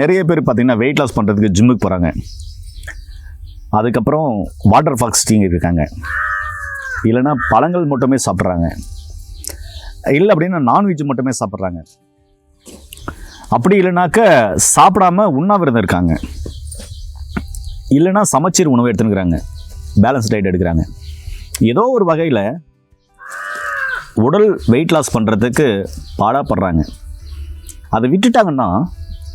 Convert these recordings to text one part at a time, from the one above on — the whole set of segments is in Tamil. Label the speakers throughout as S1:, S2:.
S1: நிறைய பேர் பார்த்தீங்கன்னா வெயிட் லாஸ் பண்ணுறதுக்கு ஜிம்முக்கு போகிறாங்க. அதுக்கப்புறம் வாட்டர் ஃபாஸ்டிங் இருக்காங்க. இல்லைன்னா பழங்கள் மட்டுமே சாப்பிட்றாங்க. இல்லை அப்படின்னா நான்வெஜ் மட்டுமே சாப்பிட்றாங்க. அப்படி இல்லைனாக்க சாப்பிடாம உண்ணாவிரதம் இருக்காங்க. இல்லைன்னா சமச்சீர் உணவு எடுத்துக்கிறாங்க, பேலன்ஸ் டயட் எடுக்கிறாங்க. ஏதோ ஒரு வகையில் உடல் வெயிட் லாஸ் பண்ணுறதுக்கு பாடாப்படுறாங்க. அதை விட்டுட்டாங்கன்னா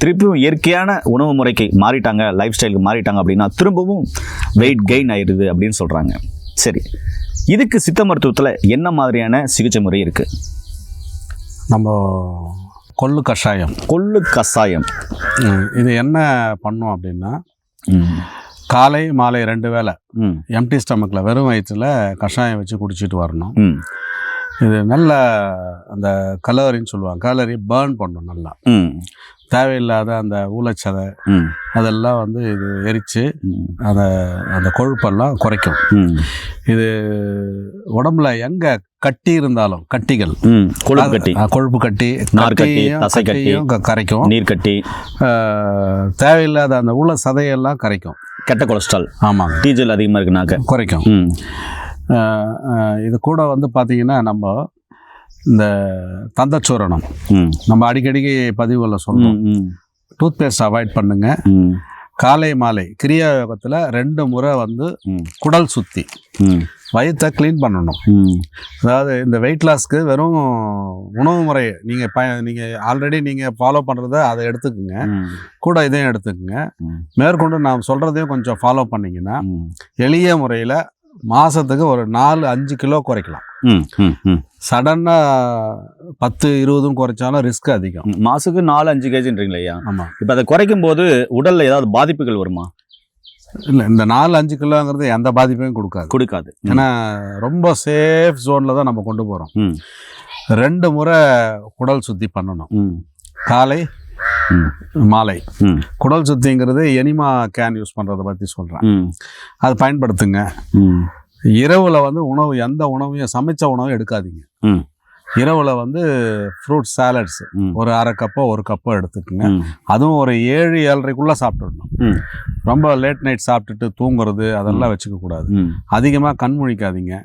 S1: திருப்பியும் இயற்கையான உணவு முறைக்கு மாறிட்டாங்க, லைஃப் ஸ்டைலுக்கு மாறிட்டாங்க அப்படின்னா திரும்பவும் வெயிட் கெயின் ஆயிடுது அப்படின்னு சொல்கிறாங்க. சரி, இதுக்கு சித்த மருத்துவத்தில் என்ன மாதிரியான சிகிச்சை முறை இருக்குது?
S2: நம்ம கொள்ளு கஷாயம் இது என்ன பண்ணும் அப்படின்னா, காலை மாலை 2 வேளை எம்டி ஸ்டமக்கில் வெறும் வயிற்றில் கஷாயம் வச்சு குடிச்சிட்டு வரணும். இது நல்ல அந்த கலோரின்னு சொல்லுவாங்க, கலரி பேர்ன் பண்ணும். நல்லா தேவையில்லாத அந்த ஊழச்சதை அதெல்லாம் வந்து இது எரித்து அந்த கொழுப்பெல்லாம் குறைக்கும். இது உடம்புல எங்கே கட்டி இருந்தாலும், கட்டிகள், கொழுப்பு கட்டி, கட்டியும் கரைக்கும்.
S1: நீர் கட்டி,
S2: தேவையில்லாத அந்த ஊழ சதையெல்லாம் கரைக்கும்.
S1: கெட்ட கொலஸ்ட்ரால்,
S2: ஆமாம்,
S1: டீஜல் அதிகமாக இருக்குனாக்க
S2: குறைக்கும். இது கூட வந்து பார்த்திங்கன்னா, நம்ம இந்த தந்தச்சூரணம் நம்ம அடிக்கடிக்கு பதிவுகளில் சொல்லுவோம். டூத் பேஸ்ட் அவாய்ட் பண்ணுங்க. காலை மாலை கிரியா யோகத்தில் 2 முறை வந்து குடல் சுத்தி வயிற்றை க்ளீன் பண்ணணும். அதாவது இந்த வெயிட் லாஸ்க்கு வெறும் உணவு முறை நீங்கள் ஆல்ரெடி நீங்கள் ஃபாலோ பண்ணுறத அதை எடுத்துக்குங்க, கூட இதையும் எடுத்துக்குங்க. மேற்கொண்டு நான் சொல்கிறதையும் கொஞ்சம் ஃபாலோ பண்ணிங்கன்னா எளிய முறையில் மாதத்துக்கு ஒரு 4-5 கிலோ குறைக்கலாம். சடனாக 10-20 குறைச்சாலும் ரிஸ்க் அதிகம்.
S1: மாதத்துக்கு 4-5 கேஜின்றீங்களா ஐயா?
S2: ஆமாம்.
S1: இப்போ அதை குறைக்கும் போது உடலில் ஏதாவது பாதிப்புகள் வருமா?
S2: இல்லை, இந்த 4-5 கிலோங்கிறது எந்த பாதிப்பையும் கொடுக்காது. ஏன்னா ரொம்ப சேஃப் ஜோனில் தான் நம்ம கொண்டு போகிறோம். 2 முறை குடல் சுத்தி பண்ணணும், காலை மாலை. குடல் சுத்திங்கிறது எனிமா கேன் யூஸ் பண்ணுறதை பற்றி சொல்கிறேன். அதை பயன்படுத்துங்க. இரவில் வந்து எந்த உணவையும் சமைச்ச உணவும் எடுக்காதீங்க. இரவில் வந்து ஃப்ரூட் சாலட்ஸ் ஒரு 1/2 கப்போ 1 கப்போ எடுத்துக்கோங்க. அதுவும் ஒரு 7-7:30 சாப்பிட்டுடணும். ரொம்ப லேட் நைட் சாப்பிட்டுட்டு தூங்குறது அதெல்லாம் வச்சுக்க கூடாது. அதிகமாக கண் முழிக்காதீங்க.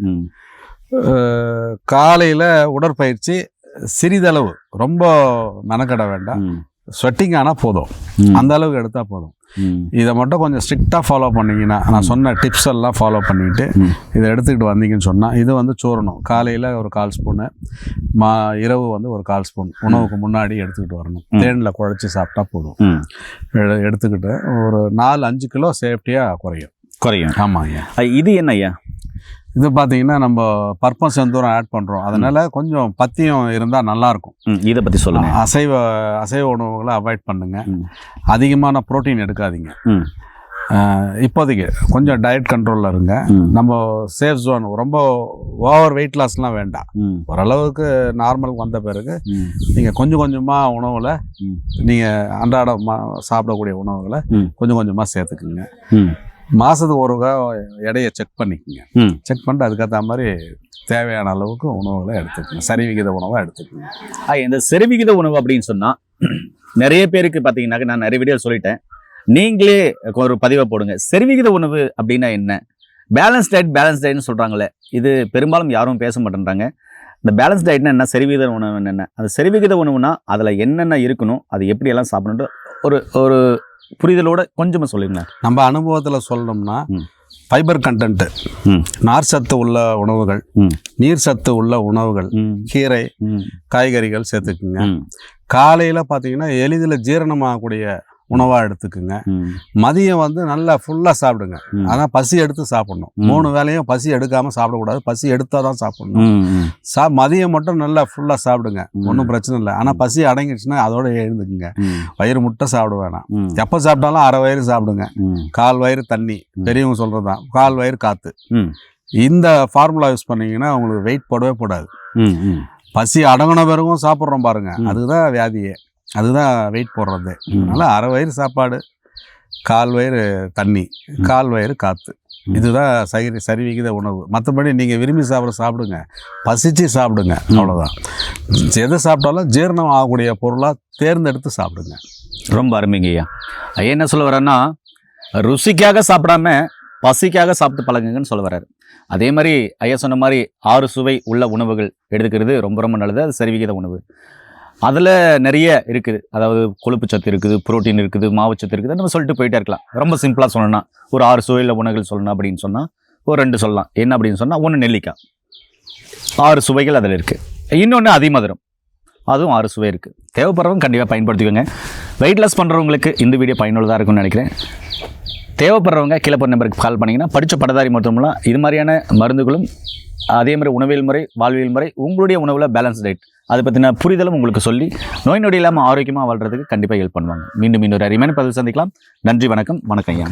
S2: காலையில் உடற்பயிற்சி சிறிதளவு, ரொம்ப மெனக்கட வேண்டாம். ஸ்வெட்டிங் ஆனால் போதும், அந்த அளவுக்கு எடுத்தால் போதும். இதை மட்டும் கொஞ்சம் ஸ்ட்ரிக்டாக ஃபாலோ பண்ணிங்கன்னா, நான் சொன்ன டிப்ஸ் எல்லாம் ஃபாலோ பண்ணிவிட்டு இதை எடுத்துக்கிட்டு வந்தீங்கன்னு சொன்னால், இது வந்து சூரணம் காலையில் ஒரு 1/4 ஸ்பூனு, இரவு வந்து ஒரு 1/4 ஸ்பூன் உணவுக்கு முன்னாடி எடுத்துக்கிட்டு வரணும். தேனில் குழச்சி சாப்பிட்டா போதும். எடுத்துக்கிட்டு ஒரு 4-5 கிலோ சேஃப்டியாக குறையும். ஆமாம் ஐயா.
S1: இது என்ன ஐயா?
S2: இது பார்த்தீங்கன்னா நம்ம பர்பஸ் செந்தூரம் ஆட் பண்ணுறோம், அதனால் கொஞ்சம் பத்தியம் இருந்தால் நல்லாயிருக்கும்.
S1: இதை பற்றி சொல்லுங்கள்.
S2: அசைவ உணவுகளை அவாய்ட் பண்ணுங்கள். அதிகமான ப்ரோட்டீன் எடுக்காதீங்க. இப்போதைக்கு கொஞ்சம் டயட் கண்ட்ரோலில் இருங்க. நம்ம சேஃப் ஜோன், ரொம்ப ஓவர் வெயிட் லாஸ்லாம் வேண்டாம். ஓரளவுக்கு நார்மலுக்கு வந்த பிறகு நீங்கள் கொஞ்சம் கொஞ்சமாக உணவில் நீங்கள் அன்றாடம் சாப்பிடக்கூடிய உணவுகளை கொஞ்சம் கொஞ்சமாக சேர்த்துக்குங்க. மாதத்துக்கு ஒரு எடையை செக் பண்ணிக்கோங்க. செக் பண்ணிட்டு அதுக்கேற்ற மாதிரி தேவையான அளவுக்கு உணவுகளை எடுத்துக்கணும். சரிவிகித உணவாக எடுத்துக்கணும்.
S1: இந்த சரிவிகித உணவு அப்படின்னு சொன்னால் நிறைய பேருக்கு பார்த்தீங்கன்னாக்க, நான் நிறைய வீடியோ சொல்லிட்டேன், நீங்களே ஒரு பதிவை போடுங்க. சரிவிகித உணவு அப்படின்னா என்ன? பேலன்ஸ் டயட்னு சொல்கிறாங்களே, இது பெரும்பாலும் யாரும் பேச மாட்டேன்றாங்க. இந்த பேலன்ஸ் டயட்னா என்ன, சரிவிகித உணவு என்னென்ன, அந்த சரிவிகித உணவுனா அதில் என்னென்ன இருக்கணும், அது எப்படியெல்லாம் சாப்பிடணும், ஒரு புரிதலோட கொஞ்சமாக சொல்லுங்க.
S2: நம்ம அனுபவத்தில் சொல்லணும்னா, ஃபைபர் கண்டென்ட், நார் சத்து உள்ள உணவுகள், நீர் சத்து உள்ள உணவுகள், கீரை, காய்கறிகள் சேர்த்துக்குங்க. காலையில் பார்த்தீங்கன்னா எளிதில் ஜீரணமாகக்கூடிய உணவாக எடுத்துக்குங்க. மதியம் வந்து நல்லா ஃபுல்லாக சாப்பிடுங்க. ஆனால் பசி எடுத்து சாப்பிடணும். 3 வேளையும் பசி எடுக்காமல் சாப்பிடக்கூடாது. பசி எடுத்தால் தான் சாப்பிடணும். மதியம் மட்டும் நல்லா ஃபுல்லாக சாப்பிடுங்க, ஒன்றும் பிரச்சனை இல்லை. ஆனால் பசி அடங்கிடுச்சுன்னா அதோட எழுந்துக்குங்க. வயிறு முட்டை சாப்பிட வேணாம். எப்போ சாப்பிட்டாலும் அரை வயிறு சாப்பிடுங்க. 1/4 வயிறு தண்ணி, பெரியவங்க சொல்கிறது தான், 1/4 வயிறு காற்று. இந்த ஃபார்முலா யூஸ் பண்ணிங்கன்னா உங்களுக்கு வெயிட் போடவே போடாது. பசி அடங்கின பிறகும் சாப்பிட்றோம் பாருங்க, அதுதான் வியாதியே, அதுதான் வெயிட் போடுறது. அதனால் அரை வயிறு சாப்பாடு, 1/4 வயிறு தண்ணி, 1/4 வயிறு காற்று. இதுதான் சரிவிகித உணவு. மற்றபடி நீங்கள் விரும்பி சாப்பிடுங்க, பசிச்சு சாப்பிடுங்க, அவ்வளோதான். எதை சாப்பிட்டாலும் ஜீரணம் ஆகக்கூடிய பொருளாக தேர்ந்தெடுத்து சாப்பிடுங்க.
S1: ரொம்ப அருமைங்க ஐயா. ஐயா என்ன சொல்ல வர்றேன்னா, ருசிக்காக சாப்பிடாம பசிக்காக சாப்பிட்டு பழகுங்கன்னு சொல்ல வர்றாரு. அதே மாதிரி ஐயா சொன்ன மாதிரி 6 சுவை உள்ள உணவுகள் எடுத்துக்கிறது ரொம்ப ரொம்ப நல்லது. அது சரிவிகித உணவு. அதில் நிறைய இருக்குது. அதாவது கொழுப்பு சத்து இருக்குது, புரோட்டீன் இருக்குது, மாவுச்சத்து இருக்குது. நம்ம சொல்லிட்டு போயிட்டே இருக்கலாம். ரொம்ப சிம்பிளாக சொல்லணும்னா ஒரு 6 சுவையில் உணவுகள் சொல்லணும் அப்படின்னு சொன்னால் ஒரு 2 சொல்லலாம். என்ன அப்படின்னு சொன்னால், 1 நெல்லிக்காய், 6 சுவைகள் அதில் இருக்குது. இன்னொன்று அதிமதுரம், அதுவும் 6 சுவை இருக்குது. தேவைப்படுறவங்க கண்டிப்பாக பயன்படுத்திக்கோங்க. வெயிட் லாஸ் பண்ணுறவங்களுக்கு இந்த வீடியோ பயனுள்ளதாக இருக்கும்னு நினைக்கிறேன். தேவைப்படுறவங்க கீழே போகிற நம்பருக்கு கால் பண்ணிங்கன்னா, படித்த பட்டதாரி மருத்துவம்லாம் இது மாதிரியான மருந்துகளும் அதே மாதிரி உணவியல் முறை, வாழ்வியல் முறை, உங்களுடைய உணவில் பேலன்ஸ் டயட் அதை பற்றின புரிதலும் உங்களுக்கு சொல்லி நோய் நொடி இல்லாமல் ஆரோக்கியமாக வாழ்கிறதுக்கு கண்டிப்பாக ஹெல்ப் பண்ணுவாங்க. மீண்டும் இன்னொரு அருமையான பதிவு சந்திக்கலாம். நன்றி, வணக்கம். வணக்கம் ஐயா.